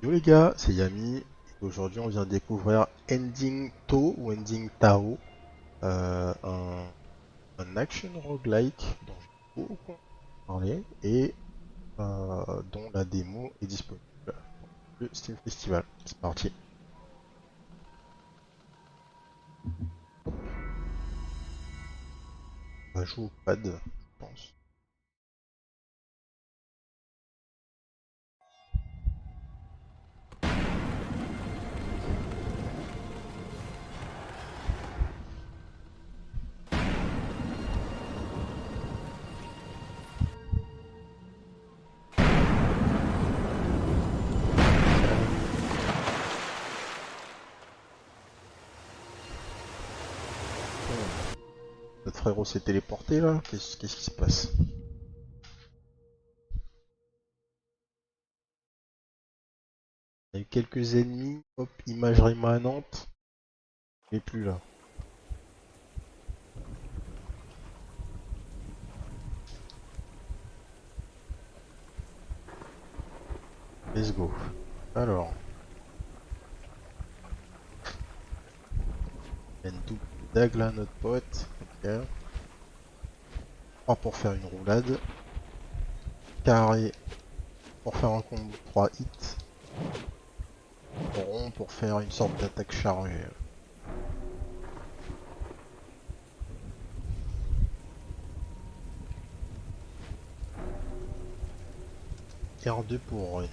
Yo les gars, c'est Yami. Et aujourd'hui, on vient découvrir Ending To ou Ending Tao, euh, un, un action roguelike dont j'ai beaucoup parlé et dont la démo est disponible pour le Steam Festival. C'est parti. Hop, on va jouer au pad, je pense. Hmm. Notre frérot s'est téléporté là. Qu'est-ce qui se passe? Il y a eu quelques ennemis. Hop, imagerie manante. Il est plus là. Let's go. Alors, il y a une double dague là, notre pote. Ok. 3 pour faire une roulade. Carré pour faire un combo 3 hits. Rond pour faire une sorte d'attaque chargée. R2 pour une.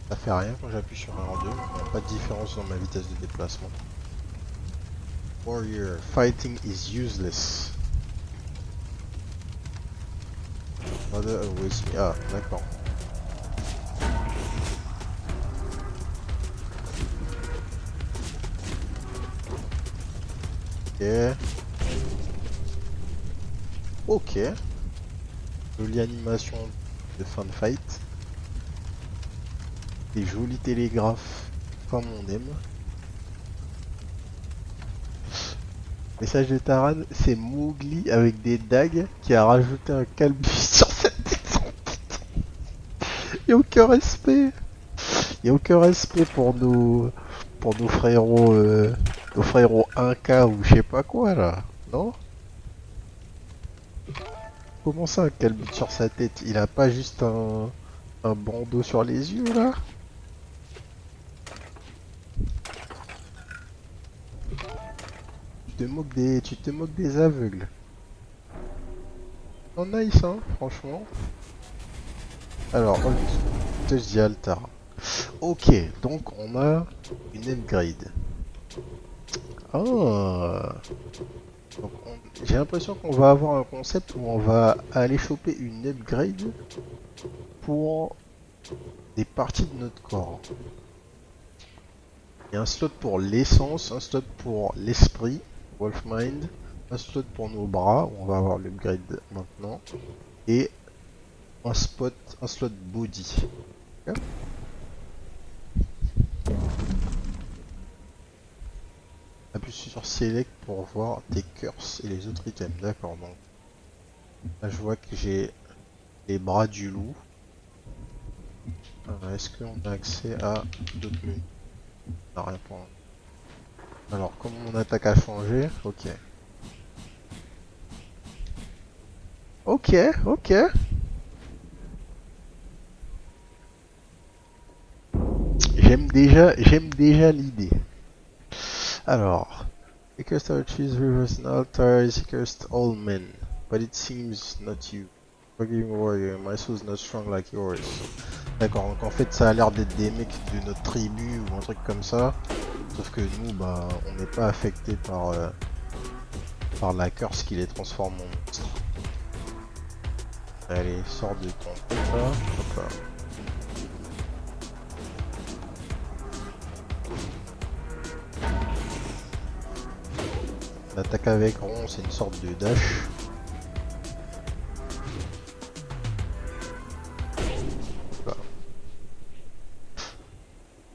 Ça fait rien quand j'appuie sur R2. Il n'y a pas de différence dans ma vitesse de déplacement. Warrior, fighting is useless. Mother awaits me. Ah, d'accord. Ok. Ok. Jolie animation de fin de fight. Des jolis télégraphes comme on aime. Message de Taran, c'est Mowgli avec des dagues qui a rajouté un calbut sur cette tête. Y'a aucun respect. Y'a aucun respect pour nos frérots Inca ou je sais pas quoi là, non? Comment ça un calbut sur sa tête? Il a pas juste un bandeau sur les yeux là? Tu te moques des aveugles. Oh nice hein, franchement. Alors, oh, je te dis Altar. Ok, donc on a une upgrade. Ah, donc j'ai l'impression qu'on va avoir un concept où on va aller choper une upgrade pour des parties de notre corps. Il y a un slot pour l'essence, un slot pour l'esprit, Wolf Mind, un slot pour nos bras, où on va avoir l'upgrade maintenant, et un slot body. Ok. Appuie sur Select pour voir tes curses et les autres items. D'accord, donc là je vois que j'ai les bras du loup. Est-ce qu'on a accès à d'autres menus? On n'a rien pour l'instant. Alors, comme mon attaque a changé, ok. Ok, ok. J'aime déjà l'idée. Alors, he cursed our cheese rivers and altars, he cursed all men, but it seems not you. Forgiving warrior, my soul is not strong like yours. D'accord, donc en fait ça a l'air d'être des mecs de notre tribu ou un truc comme ça, sauf que nous, bah, on n'est pas affecté par la curse qui les transforme en monstres. Allez, sors de ton truc là, hop là. L'attaque avec rond, c'est une sorte de dash. Voilà.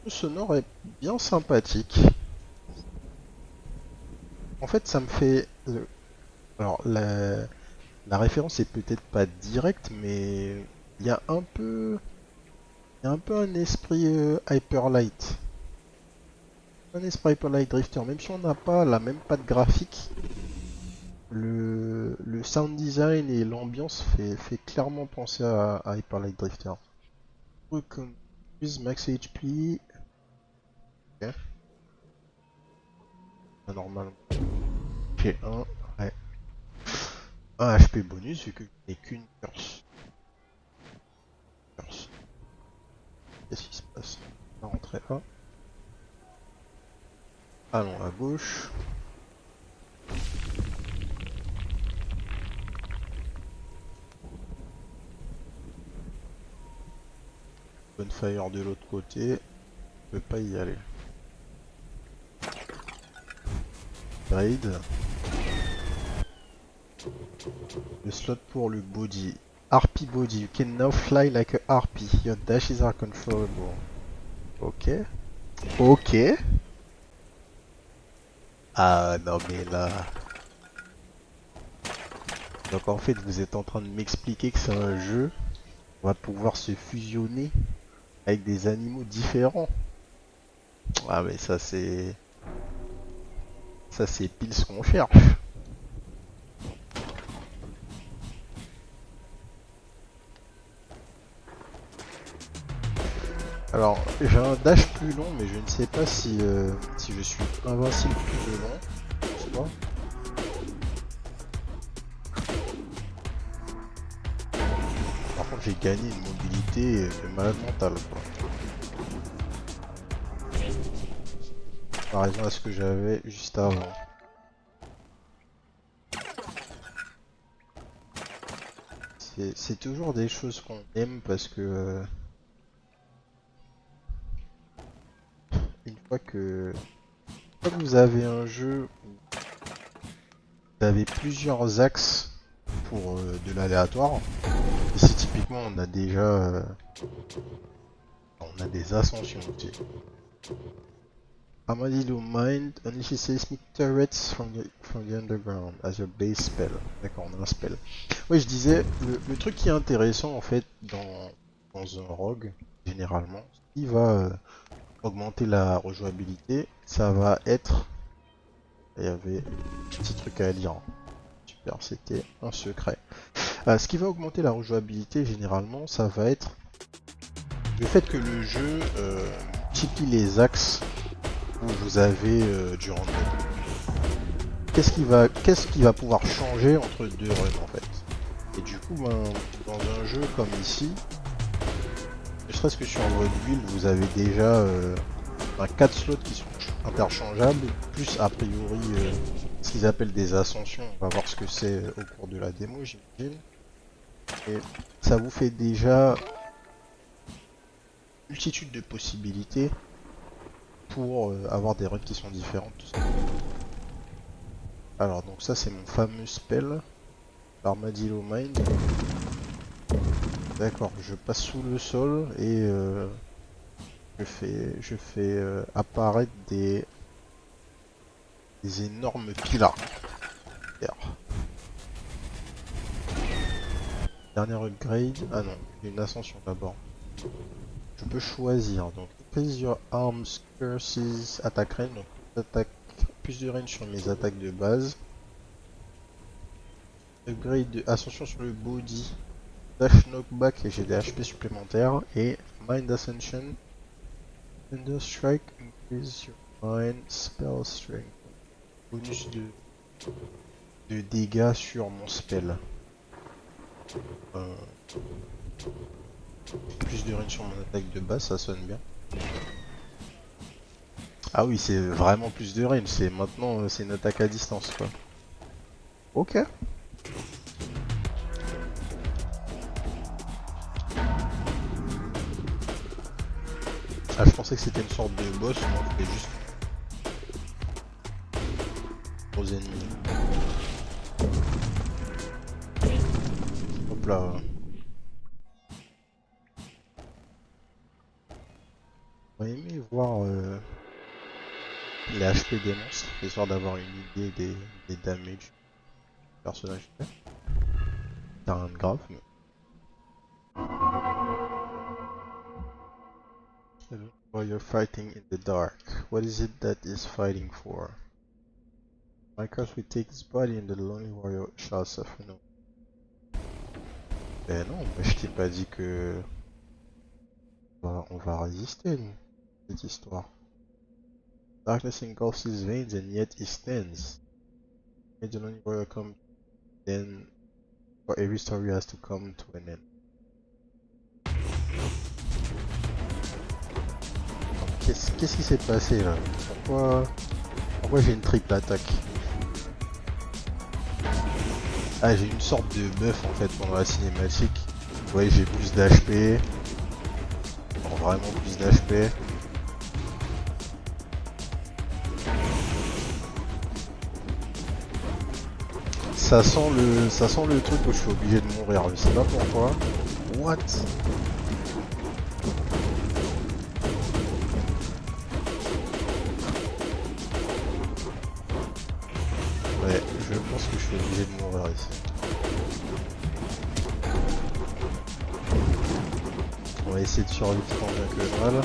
Le sonore est bien sympathique. En fait, ça me fait... Alors, La référence est peut-être pas directe, mais il y a un peu, il y a un peu un esprit Hyper Light. Un esprit Hyper Light Drifter, même si on n'a pas la même patte graphique, le sound design et l'ambiance fait clairement penser à Hyper Light Drifter. Use max HP. Ok, normalement. J'ai un, ouais. Un HP bonus vu que je n'ai qu'une curse. Qu'est-ce qui se passe? On va rentrer là. Allons à gauche. Bonfire de l'autre côté. Je peux pas y aller. Raid. Le slot pour le body. Harpy body. You can now fly like a harpy. Your dashes are controllable. Ok. Ok. Ah non mais là. Donc en fait vous êtes en train de m'expliquer que c'est un jeu. On va pouvoir se fusionner avec des animaux différents. Ah mais ça c'est. Ça c'est pile ce qu'on cherche. Alors, j'ai un dash plus long, mais je ne sais pas si je suis invincible tout le long. Je sais pas. Par contre, j'ai gagné une mobilité de malade mental, quoi. Par rapport à ce que j'avais juste avant. C'est toujours des choses qu'on aime parce que une fois que vous avez un jeu où vous avez plusieurs axes pour de l'aléatoire, ici typiquement on a des ascensions, tu sais. Armadillo Mind unleashes seismic turrets from the underground as your base spell. D'accord, on a un spell. Oui, je disais, le truc qui est intéressant en fait dans un rogue, généralement, ce qui va augmenter la rejouabilité, ça va être. Il y avait un petit truc à lire. Super, c'était un secret. Ce qui va augmenter la rejouabilité, généralement, ça va être le fait que le jeu multiplie les axes où vous avez du random. Qu'est-ce qui va pouvoir changer entre deux runs en fait? Et du coup, ben, dans un jeu comme ici, ne serait-ce que sur votre build, vous avez déjà 4 slots qui sont interchangeables, plus a priori ce qu'ils appellent des ascensions. On va voir ce que c'est au cours de la démo, j'imagine. Et ça vous fait déjà une multitude de possibilités pour avoir des runs qui sont différentes. Tout ça. Alors donc ça c'est mon fameux spell, l'Armadillo Mind. D'accord, je passe sous le sol et je fais apparaître des énormes pylars. Dernière upgrade. Ah non, une ascension d'abord. Je peux choisir. Donc, increase your arms, curses, attack range. Donc, attaque plus de range sur mes attaques de base. Upgrade de ascension sur le body. Dash knockback et j'ai des HP supplémentaires. Et Mind Ascension. Thunder Strike, increase your mind spell strength. Bonus de dégâts sur mon spell. Plus de range sur mon attaque de base, ça sonne bien. Ah oui, c'est vraiment plus de range, c'est maintenant c'est une attaque à distance quoi. Ok. Ah, je pensais que c'était une sorte de boss, non, c'était juste aux ennemis. Hop là. J'aurais aimé voir les HP des monstres, histoire d'avoir une idée des damages du personnage. T'as rien de grave, mais. While you're fighting in the dark, what is it that is fighting for? My curse will take his body and the lonely warrior shall suffer no. Ben non, mais je t'ai pas dit que on va résister, nous, cette histoire. Darkness engulfs his veins and yet he stands. May the lonely warrior come, then for every story has to come to an end. Qu'est-ce qui s'est passé là? Pourquoi j'ai une triple attaque? Ah, j'ai une sorte de buff en fait pendant la cinématique. Vous voyez, j'ai plus d'HP. Bon, vraiment plus d'HP. Ça sent le truc où je suis obligé de mourir, je sais pas pourquoi. What? Ouais, je pense que je suis obligé de mourir ici. On va essayer de survivre tant bien que mal.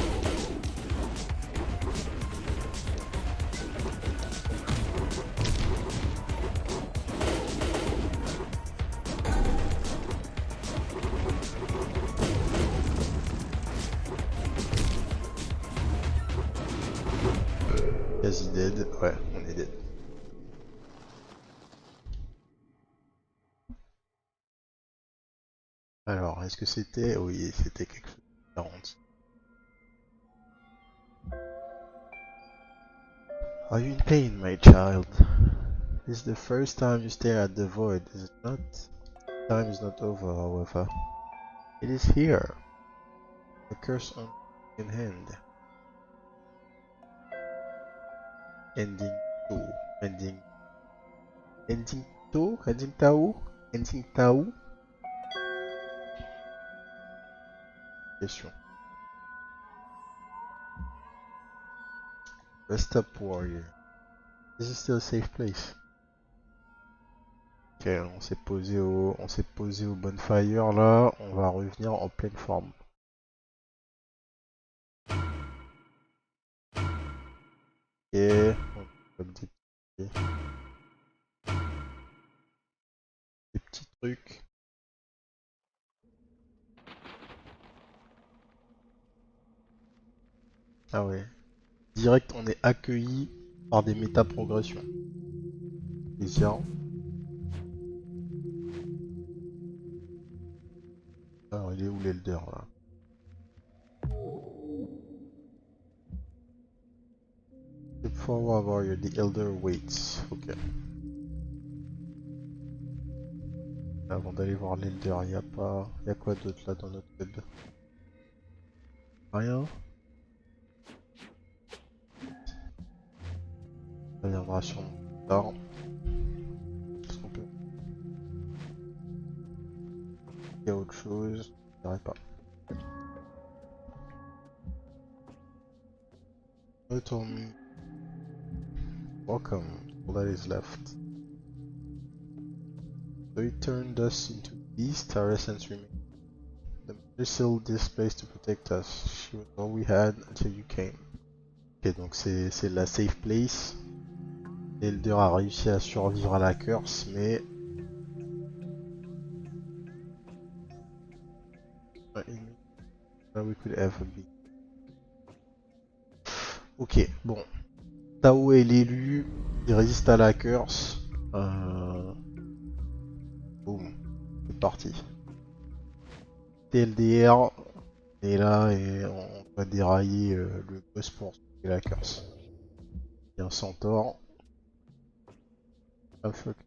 Quasi dead, ouais, on est dead. Alors, est-ce que c'était... Oui, c'était quelque chose de 40. Are you in pain, my child? This is the first time you stare at the void, is it not? Time is not over, however. It is here. The curse on in hand. Ending 2. Ending. Ending 2? Ending Tao? Ending Tao? Question. Rest up, warrior. This is still a safe place. Ok, on s'est posé au bonfire là. On va revenir en pleine forme. Et on va des petits trucs. Ah ouais. Direct, on est accueilli par des méta-progressions. Plaisir. Alors, il est où l'Elder là? Step forward, warrior. The Elder waits. Ok. Avant d'aller voir l'Elder, il a pas. Y a quoi d'autre là dans notre web? Rien. Ça viendra sûrement plus tard. Est-ce qu'on peut. Il y a autre chose. Je dirais pas. Return. Welcome. All that is left. So you turned us into beasts, our essence remained. The mother sealed this place to protect us. She was all we had until you came. Ok, donc c'est la safe place. Elder a réussi à survivre à la curse, mais... we could ever be. Ok, bon. Tao est l'élu, il résiste à la curse. Boum, c'est parti. TLDR, on est là et on va dérailler le boss pour sauver la curse. Il y a un centaure. Ah fuck.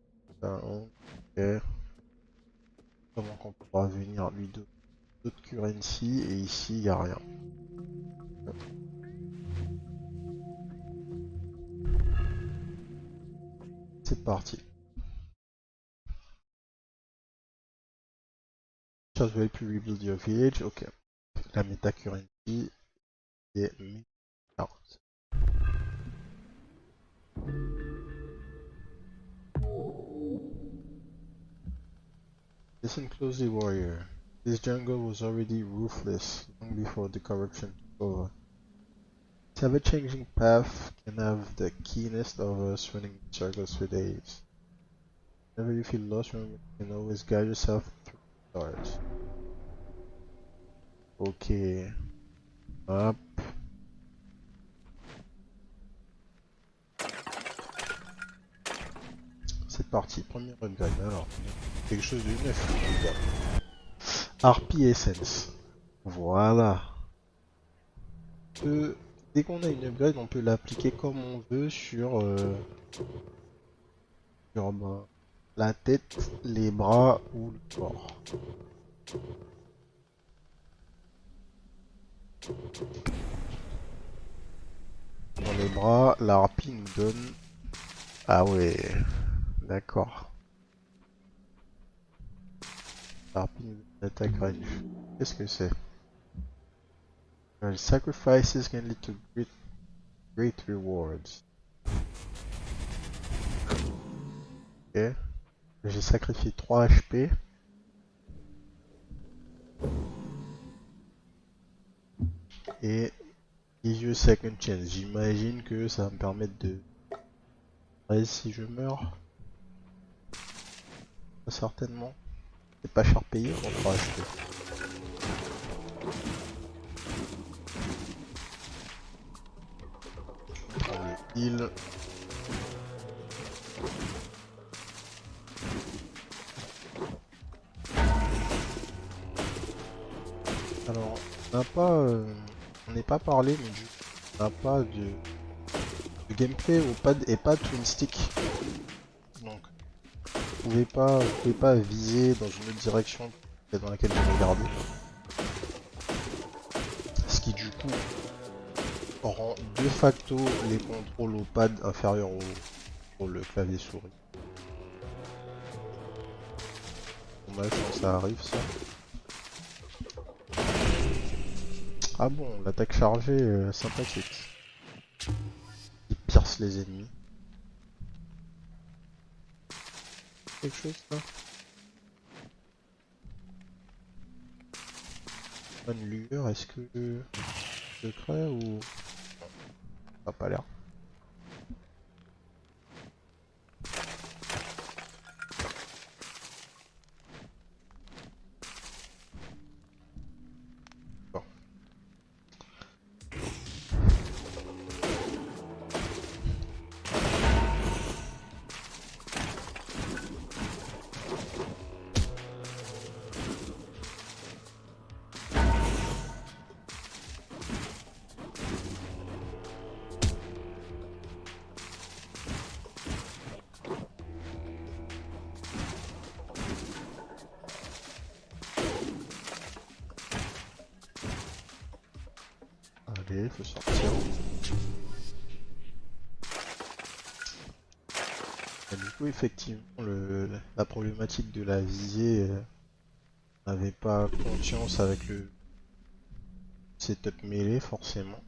Ok. Comment qu'on pourra venir lui donner d'autres currency et ici il n'y a rien. C'est parti. Just wait to rebuild your village. Ok. La meta currency est 1040. Listen closely, warrior. This jungle was already ruthless long before the corruption took over. Its ever-changing path can have the keenest of us running in circles for days. Whenever you feel lost, remember you can always guide yourself through the stars. Ok. Hop. C'est parti, premier upgrade. Alors, quelque chose de neuf, les gars. Harpy Essence. Voilà. Dès qu'on a une upgrade, on peut l'appliquer comme on veut sur la tête, les bras ou le corps. Dans les bras, la harpie nous donne... Ah ouais, d'accord. La harpie nous donne une attaque range. Qu'est-ce que c'est? Sacrifices can lead to great rewards. Ok. J'ai sacrifié 3 HP. Et give you a second chance. J'imagine que ça va me permettre de... si je meurs. Certainement. C'est pas cher payé en 3 HP. On le heal. Alors, on n'a pas... on n'est pas parlé, mais on n'a pas de gameplay au pad et pas twin stick. Donc, vous pouvez pas viser dans une autre direction que dans laquelle vous regardez. Ce qui du coup rend de facto les contrôles au pad inférieurs au le clavier souris. Dommage quand ça arrive ça. Ah bon, l'attaque chargée sympathique. Il pierce les ennemis. Quelque chose là? Bonne lueur, est-ce que secret ou... Ça n'a pas l'air. Bon. Allez, faut sortir. Et du coup, effectivement, la problématique de la visée n'avait pas conscience avec le setup mêlé, forcément.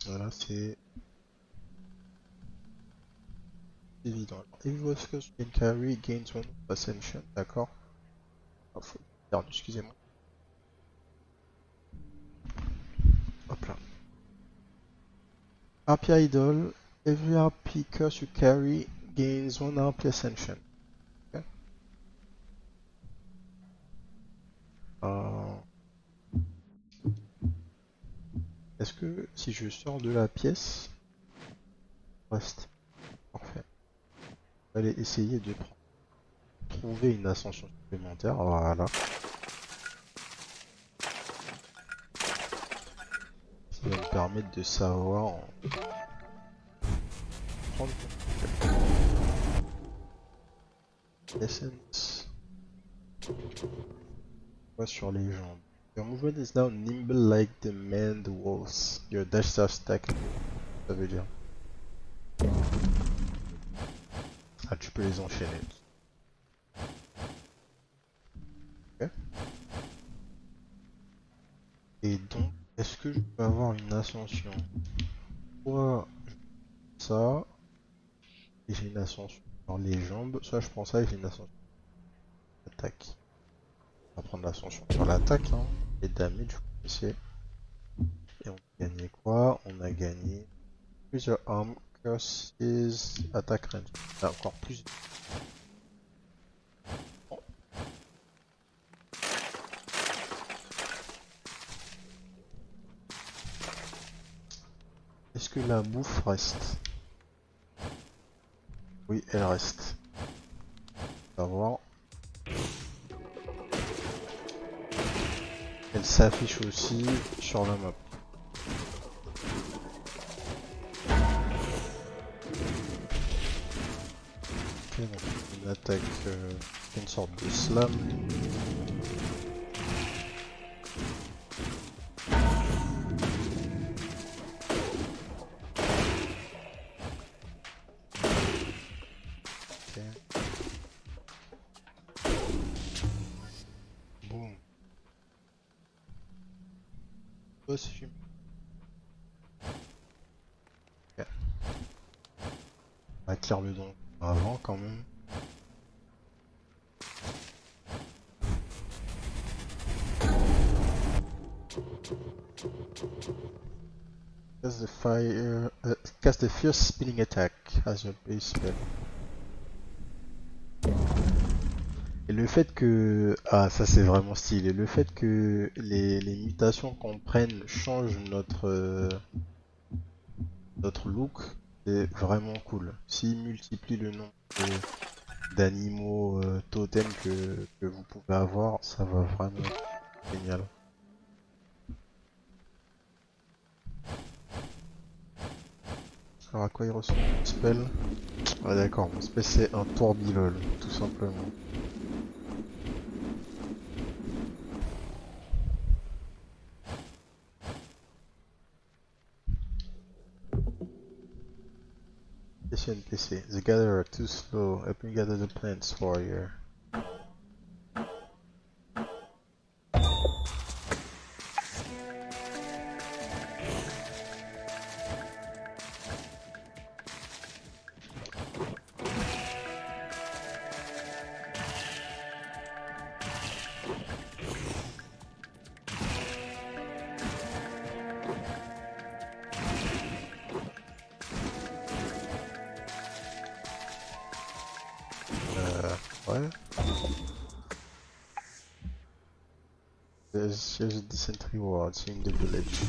Voilà, c'est évident. If was can carry gains one ascension, d'accord. Ah, pardon, excusez-moi. Hop là. Harpy Idol, every harpy curse you carry gains one harpy ascension. Okay. Euh, Est-ce que si je sors de la pièce, reste parfait. Allez essayer de trouver une ascension supplémentaire. Voilà. Ça va me permettre de savoir prendre essence. Quoi sur les jambes. Your movement is now nimble like the maned wolves. Your dash starts stack. Ça veut dire. Ah, tu peux les enchaîner. Ok. Et donc, est-ce que je peux avoir une ascension? Soit ça, et j'ai une ascension dans les jambes, soit je prends ça et j'ai une ascension. l'attaque. On va prendre l'ascension sur l'attaque, hein. Et damage, vous connaissez. Et on a gagné quoi? On a gagné plusieurs armes, curses, attaque range. Ah, encore plus. Est-ce que la bouffe reste? Oui, elle reste. On va voir. Elle s'affiche aussi sur la map. Ok, donc une attaque, une sorte de slam. Ok. Boum. Boss humain. Ok. On attire le don avant quand même. Cast the fire, cast the fierce spinning attack as your base spell. Et le fait que, ah ça c'est vraiment stylé, le fait que les mutations qu'on prenne changent notre look, c'est vraiment cool. S'il multiplie le nombre d'animaux totems que vous pouvez avoir, ça va vraiment être génial. Alors à quoi il ressemble mon spell? Ah d'accord, mon spell c'est un tourbillol, tout simplement. PC NPC. The gatherer too slow. Help me gather the plants, warrior. Ouais. There's a decent reward in the village.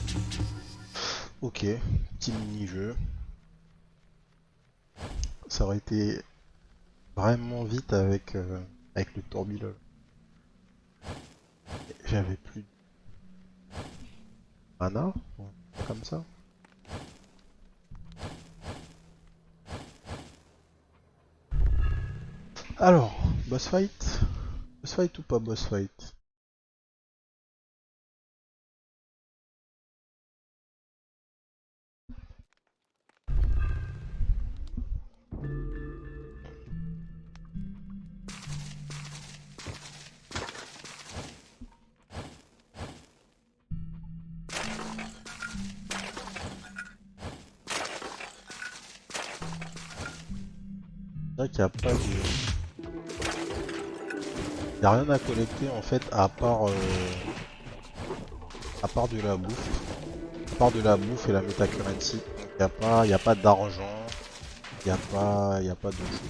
Ok, petit mini-jeu. Ça aurait été vraiment vite avec le tourbillon. J'avais plus de mana, comme ça. Alors, boss fight? Boss fight ou pas boss fight? C'est vrai qu'il n'y a pas de... Il n'y a rien à collecter en fait à part de la bouffe. À part de la bouffe et la metacurrency. Donc y a pas d'argent, y a pas de choses.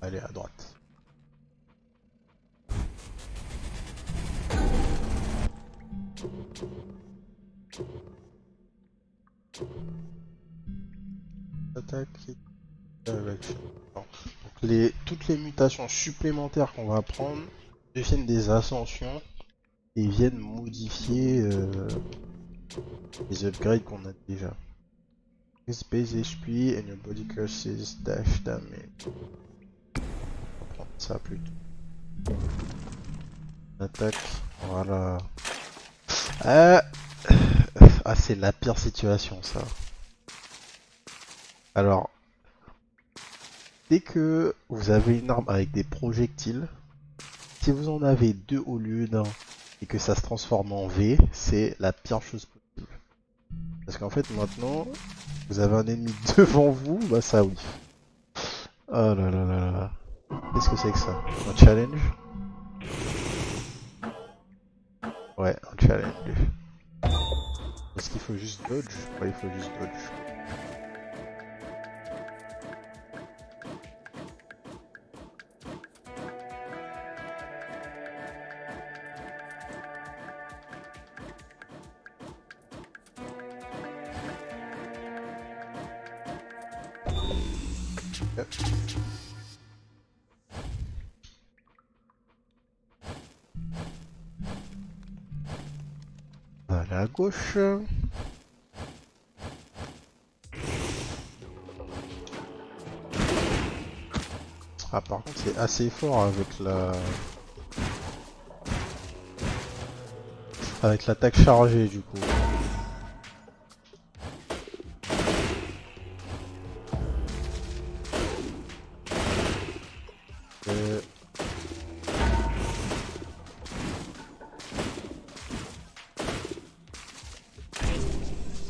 Allez à droite. Attaque et direction. Donc toutes les mutations supplémentaires qu'on va prendre deviennent des ascensions et viennent modifier les upgrades qu'on a déjà. Increase base HP and your body curses dash damage. On va prendre ça plutôt. Attaque. Voilà. Ah, ah c'est la pire situation ça. Alors, dès que vous avez une arme avec des projectiles, si vous en avez deux au lieu d'un et que ça se transforme en V, c'est la pire chose possible. Parce qu'en fait maintenant, vous avez un ennemi devant vous, bah ça oui. Oh là là là là. Qu'est-ce que c'est que ça? Un challenge? Ouais, un challenge. Est-ce qu'il faut juste dodge? Ouais, il faut juste dodge. Yep. On va aller à gauche. Ah par contre c'est assez fort avec l'attaque chargée du coup. Euh,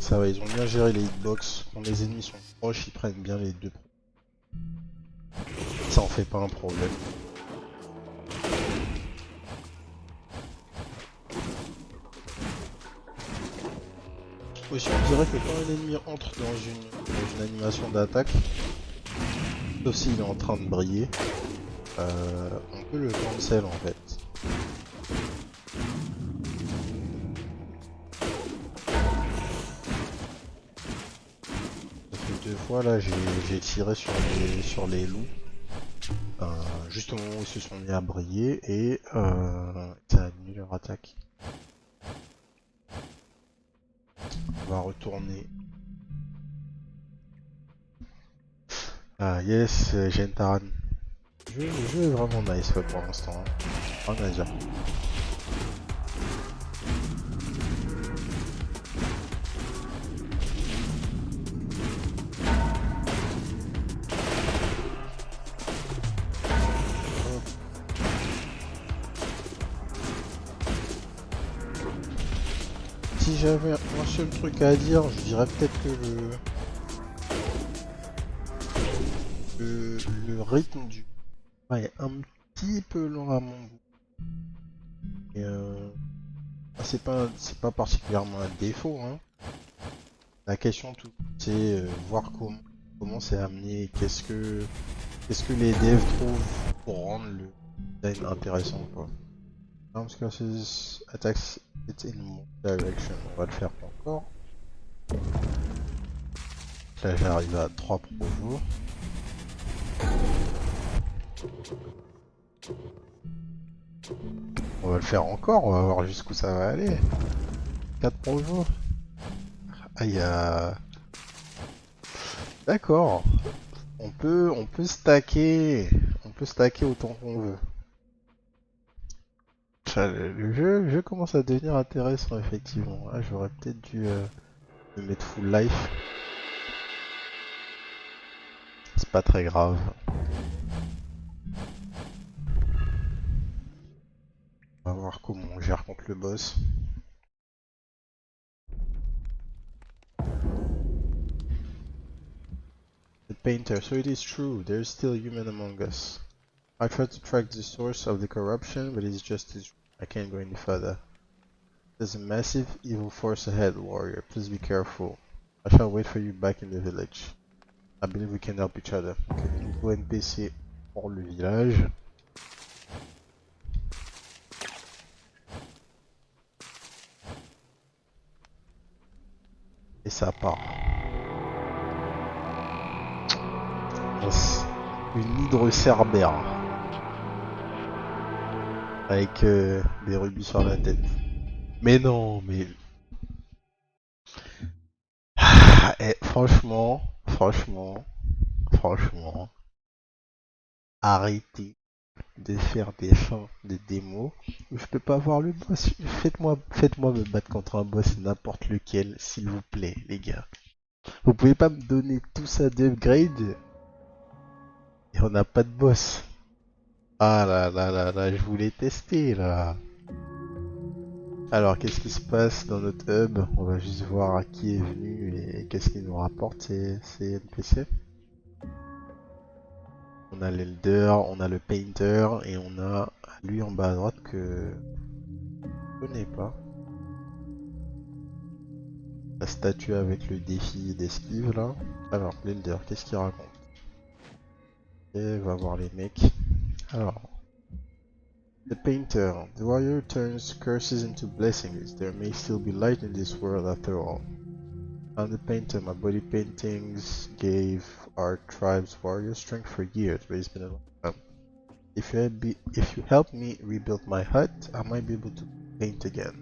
Ça va, ils ont bien géré les hitbox. Quand les ennemis sont proches, ils prennent bien les deux. Ça en fait pas un problème. Aussi on dirait que quand un ennemi entre dans une animation d'attaque, sauf s'il est en train de briller, on peut le cancel en fait. Ça fait deux fois là j'ai tiré sur les loups. Juste au moment où ils se sont mis à briller et ça a annulé leur attaque. On va retourner. Ah yes, Gentaran. Le jeu est vraiment nice ouais, pour l'instant. Hein. Rien à dire. Si j'avais un seul truc à dire, je dirais peut-être que le rythme du combat est un petit peu lent à mon goût. Et c'est pas particulièrement un défaut. Hein. La question tout c'est voir comment c'est amené, qu'est-ce que les devs trouvent pour rendre le design intéressant quoi. Arms curses attacks it in one direction. On va le faire encore. Là j'arrive à 3 projos. On va le faire encore, on va voir jusqu'où ça va aller. 4 projos. Ah il y a... D'accord. On peut stacker. On peut stacker autant qu'on veut. Le jeu commence à devenir intéressant effectivement. Ah, j'aurais peut-être dû me mettre full life. C'est pas très grave. On va voir comment on gère contre le boss. The painter, so it is true, there is still human among us. I tried to track the source of the corruption, but it's just I can't go any further. There's a massive evil force ahead, warrior. Please be careful. I shall wait for you back in the village. I believe we can help each other. Ok, nouveau NPC pour le village. Et ça part. Yes. Une hydre cerbère. Avec des rubis sur la tête. Mais non, mais... Ah, franchement, arrêtez. de faire des fins de démo où je peux pas voir le boss. Faites-moi me battre contre un boss n'importe lequel, s'il vous plaît, les gars. Vous pouvez pas me donner tout ça d'upgrade et on n'a pas de boss. Ah là là là là, je voulais tester là. Alors, qu'est-ce qui se passe dans notre hub? On va juste voir à qui est venu et qu'est-ce qu'il nous rapporte ces NPC. On a l'Elder, on a le Painter et on a lui en bas à droite que je connais pas. La statue avec le défi d'esquive là. Alors, l'Elder, qu'est-ce qu'il raconte? Et va voir les mecs. Alors, the Painter. The warrior turns curses into blessings. There may still be light in this world after all. I'm the painter. My body paintings gave our tribe's warrior strength for years, but it's been a long time. If you help me rebuild my hut, I might be able to paint again.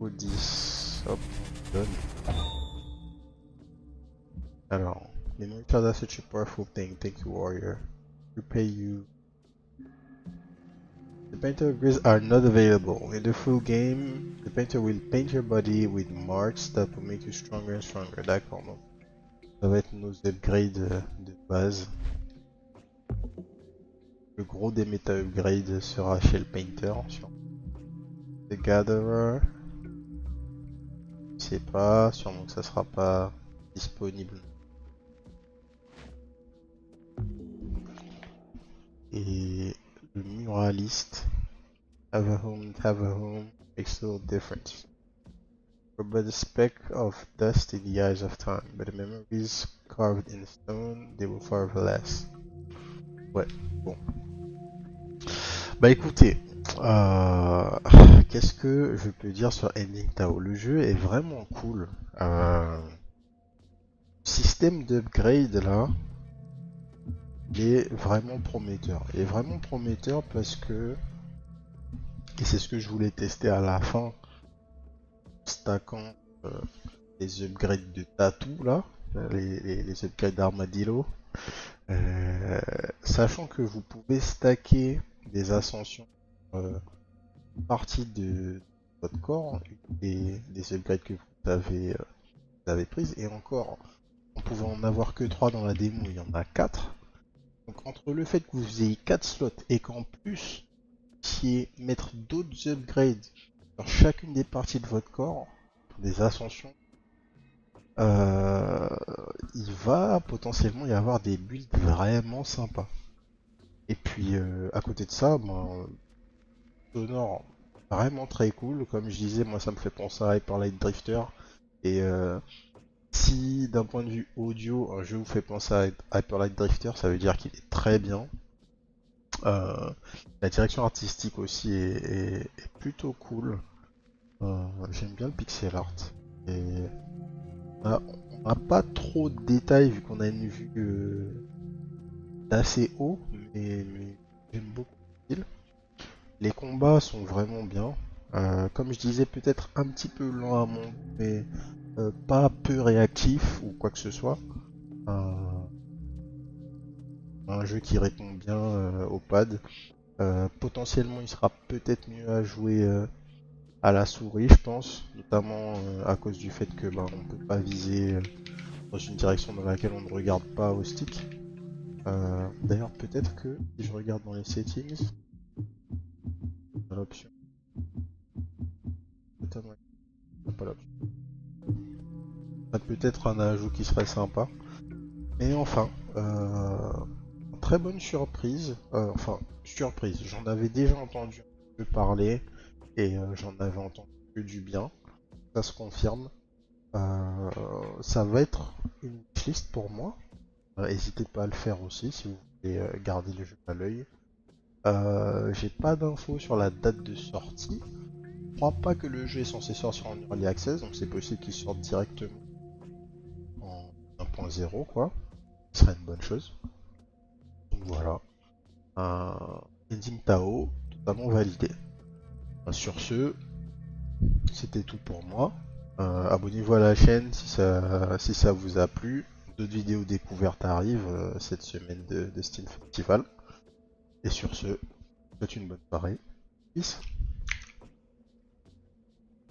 Put this up. Done. Alors, the child has such a powerful thing. Thank you, warrior. Repay you. The painter upgrades are not available. In the full game, the painter will paint your body with marks that will make you stronger and stronger. D'accord, donc ça va être nos upgrades de base. Le gros des méta upgrades sera chez le painter. Sur The Gatherer, je sais pas, sûrement que ça sera pas disponible. Et le muraliste, have a home makes a little difference. We're but a speck of dust in the eyes of time, but the memories carved in stone, they will forever last. Ouais, bon. Bah écoutez, qu'est-ce que je peux dire sur Ending Tao? Le jeu est vraiment cool. Système d'upgrade là, il est vraiment prometteur. Il est vraiment prometteur parce que, et c'est ce que je voulais tester à la fin, stackant les upgrades de Tattoo là, les upgrades d'Armadillo, sachant que vous pouvez stacker des ascensions partie de votre corps, des upgrades que vous avez prises, et encore, on pouvait en avoir que 3 dans la démo, il y en a 4. Donc entre le fait que vous ayez 4 slots et qu'en plus, puissiez mettre d'autres upgrades sur chacune des parties de votre corps, des ascensions, il va potentiellement y avoir des builds vraiment sympas. Et puis à côté de ça, ben, sonore vraiment très cool. Comme je disais, moi ça me fait penser à Hyper Light Drifter. Et si d'un point de vue audio, un jeu vous fait penser à Hyper Light Drifter, ça veut dire qu'il est très bien. La direction artistique aussi est plutôt cool. J'aime bien le pixel art. Et on n'a pas trop de détails vu qu'on a une vue d'assez haut, mais j'aime beaucoup le style. Les combats sont vraiment bien. Comme je disais, peut-être un petit peu lent à monter, mais pas peu réactif ou quoi que ce soit. Un jeu qui répond bien au pad. Potentiellement, il sera peut-être mieux à jouer à la souris, je pense, notamment à cause du fait que on peut pas viser dans une direction dans laquelle on ne regarde pas au stick. D'ailleurs, peut-être que si je regarde dans les settings, dans l'option, pas l'option. Peut-être un ajout qui serait sympa. Et enfin, très bonne surprise. Enfin, surprise. J'en avais déjà entendu un peu parler et j'en avais entendu que du bien. Ça se confirme. Ça va être une wishlist pour moi. N'hésitez pas à le faire aussi si vous voulez garder le jeu à l'œil. J'ai pas d'infos sur la date de sortie. Je crois pas que le jeu est censé sortir en Early Access, donc c'est possible qu'il sorte directement en 1.0 quoi. Ce serait une bonne chose. Donc voilà. Ending Tao, totalement validé. Sur ce, c'était tout pour moi. Abonnez-vous à la chaîne si ça vous a plu. d'autres vidéos découvertes arrivent cette semaine de Steam Festival. Et sur ce, je vous souhaite une bonne soirée. Peace.